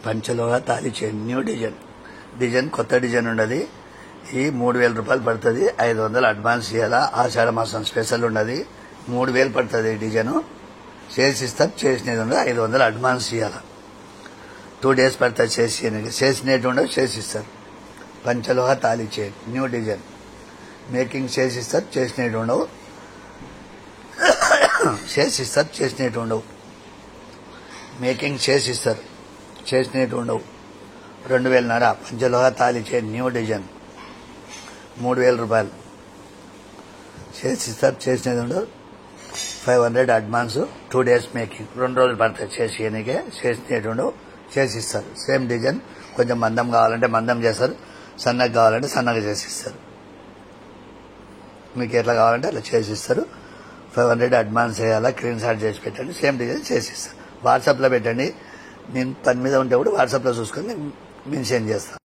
పంచలోహ తాళి chain new design కొత్త design ఉండదు. ఈ 3000 రూపాయలు పడుతుంది. 500 అడ్వాన్స్ ఇవ్వాలా. ఆషాఢ మాసం స్పెషల్ ఉన్నది. 3000 పడుతుంది ఈ డిజైన్. చేసిస్తారు. చేసినది ఉండదు. 500 అడ్వాన్స్ ఇవ్వాలా. 2 days పడుతుంది చేసినట్టు ఉండవు. చేసిస్తారు. పంచలోహ తాళి చైన్ న్యూ డిజైన్ మేకింగ్ చేసిస్తారు. చేసినట్టు ఉండవు. చేసిస్తారు. చేసినట్టు ఉండవు. మేకింగ్ చేసిస్తారు. చేసినట్టు ఉండవు. 2000 పంచలోహ తాళి చైన్ న్యూ డిజైన్ 3000 రూపాయలు చేసిస్తారు. చేసినది ఉండవు. 500 అడ్వాన్స్. 2 days making. 2 రోజులు పడతాయి చేసినకే. చేసినట్టు ఉండవు. చేసిస్తారు. Same design. కొంచెం మందం కావాలంటే మందం చేస్తారు. సన్నగా కావాలంటే సన్నగా చేసిస్తారు. మీకు ఎట్లా కావాలంటే అట్లా చేసిస్తారు. 500 అడ్వాన్స్ వేయాలా. స్క్రీన్ షాట్ చేసి పెట్టండి. సేమ్ డిజైన్ చేసిస్తారు. వాట్సాప్లో పెట్టండి. నేను పని మీద ఉంటే కూడా వాట్సాప్లో చూసుకొని మెన్షన్ చేస్తాను.